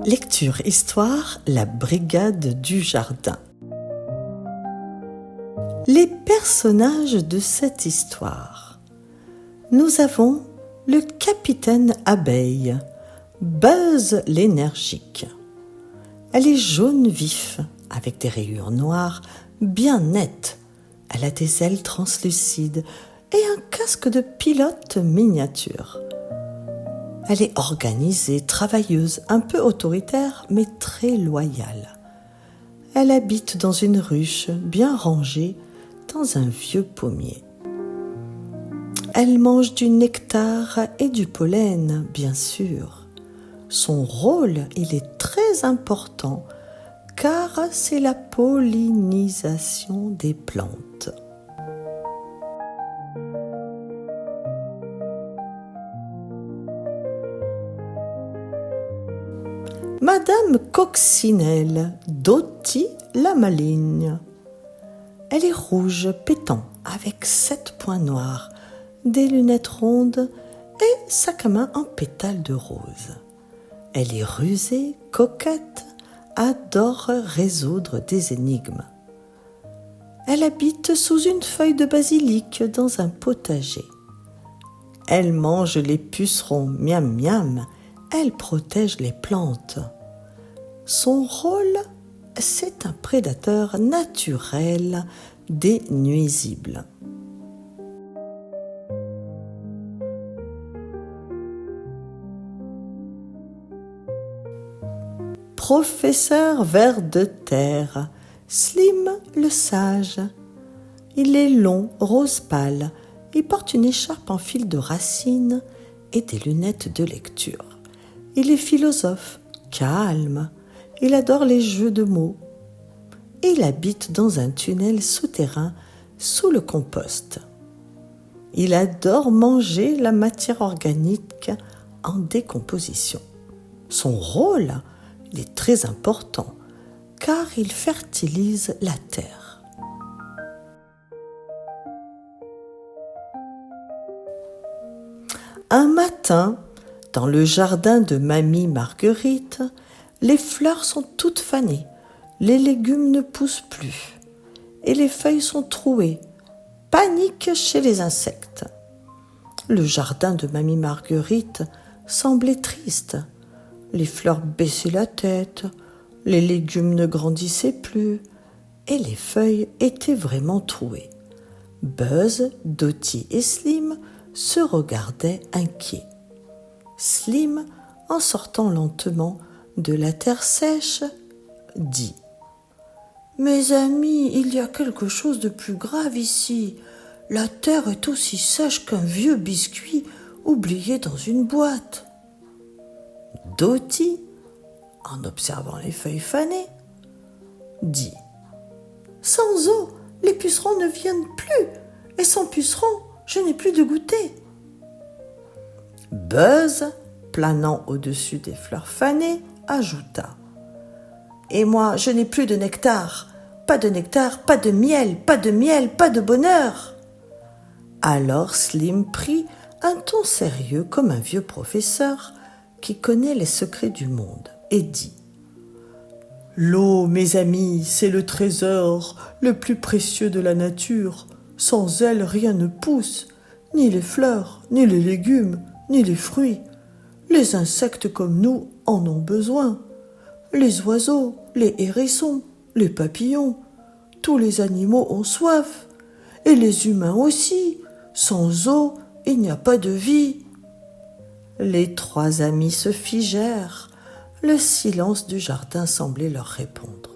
Lecture Histoire, la brigade du jardin. Les personnages de cette histoire. Nous avons le capitaine Abeille, Buzz l'énergique. Elle est jaune vif, avec des rayures noires bien nettes. Elle a des ailes translucides et un casque de pilote miniature. Elle est organisée, travailleuse, un peu autoritaire, mais très loyale. Elle habite dans une ruche bien rangée, dans un vieux pommier. Elle mange du nectar et du pollen, bien sûr. Son rôle, il est très important, car c'est la pollinisation des plantes. Madame Coccinelle, Dottie la maligne. Elle est rouge pétant, avec 7 points noirs, des lunettes rondes et sac à main en pétales de rose. Elle est rusée, coquette, adore résoudre des énigmes. Elle habite sous une feuille de basilic dans un potager. Elle mange les pucerons, miam miam. Elle protège les plantes. Son rôle, c'est un prédateur naturel des nuisibles. Professeur ver de terre, Slim le sage. Il est long, rose pâle. Il porte une écharpe en fil de racines et des lunettes de lecture. Il est philosophe, calme. Il adore les jeux de mots. Il habite dans un tunnel souterrain sous le compost. Il adore manger la matière organique en décomposition. Son rôle, il est très important car il fertilise la terre. Un matin, dans le jardin de Mamie Marguerite, les fleurs sont toutes fanées, les légumes ne poussent plus et les feuilles sont trouées. Panique chez les insectes. Le jardin de Mamie Marguerite semblait triste. Les fleurs baissaient la tête, les légumes ne grandissaient plus et les feuilles étaient vraiment trouées. Buzz, Dottie et Slim se regardaient inquiets. Slim, en sortant lentement de la terre sèche, dit « Mes amis, il y a quelque chose de plus grave ici. La terre est aussi sèche qu'un vieux biscuit oublié dans une boîte. » Dottie, en observant les feuilles fanées, dit « Sans eau, les pucerons ne viennent plus, et sans pucerons, je n'ai plus de goûter. » Buzz, planant au-dessus des fleurs fanées, ajouta « Et moi, je n'ai plus de nectar, pas de nectar, pas de miel, pas de miel, pas de bonheur. » Alors Slim prit un ton sérieux comme un vieux professeur qui connaît les secrets du monde et dit « L'eau, mes amis, c'est le trésor le plus précieux de la nature. Sans elle, rien ne pousse, ni les fleurs, ni les légumes, ni les fruits. Les insectes comme nous en ont besoin. Les oiseaux, les hérissons, les papillons, tous les animaux ont soif. Et les humains aussi. Sans eau, il n'y a pas de vie. » Les 3 amis se figèrent. Le silence du jardin semblait leur répondre.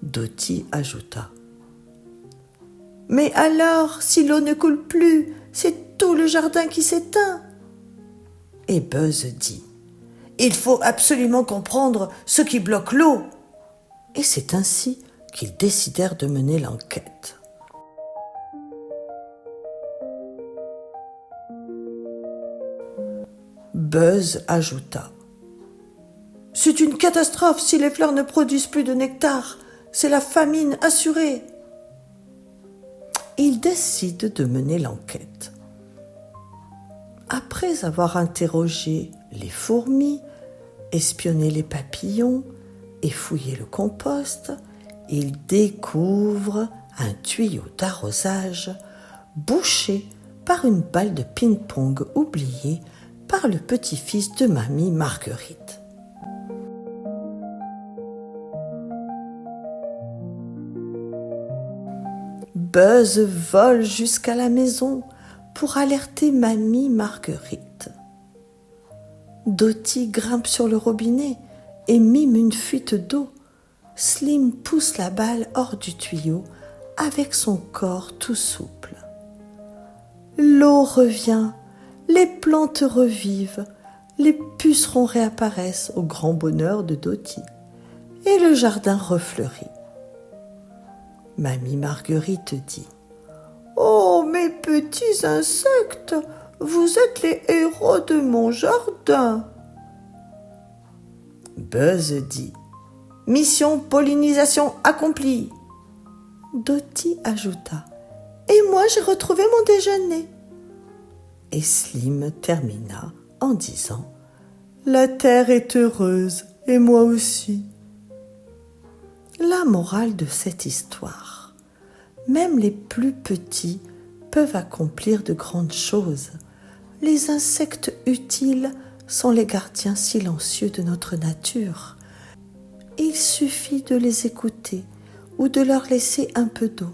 Dottie ajouta « Mais alors, si l'eau ne coule plus, c'est tout le jardin qui s'éteint. » Et Buzz dit « Il faut absolument comprendre ce qui bloque l'eau. » Et c'est ainsi qu'ils décidèrent de mener l'enquête. Buzz ajouta « C'est une catastrophe si les fleurs ne produisent plus de nectar. C'est la famine assurée. » Ils décident de mener l'enquête. Après avoir interrogé les fourmis, espionner les papillons et fouiller le compost, il découvre un tuyau d'arrosage bouché par une balle de ping-pong oubliée par le petit-fils de mamie Marguerite. Buzz vole jusqu'à la maison pour alerter mamie Marguerite. Dottie grimpe sur le robinet et mime une fuite d'eau. Slim pousse la balle hors du tuyau avec son corps tout souple. L'eau revient, les plantes revivent, les pucerons réapparaissent au grand bonheur de Dottie et le jardin refleurit. Mamie Marguerite dit « Oh, mes petits insectes, vous êtes les héros de mon jardin !» Buzz dit « Mission pollinisation accomplie !» Dottie ajouta « Et moi, j'ai retrouvé mon déjeuner !» Et Slim termina en disant « La terre est heureuse, et moi aussi !» La morale de cette histoire, même les plus petits peuvent accomplir de grandes choses. Les insectes utiles sont les gardiens silencieux de notre nature. Il suffit de les écouter ou de leur laisser un peu d'eau.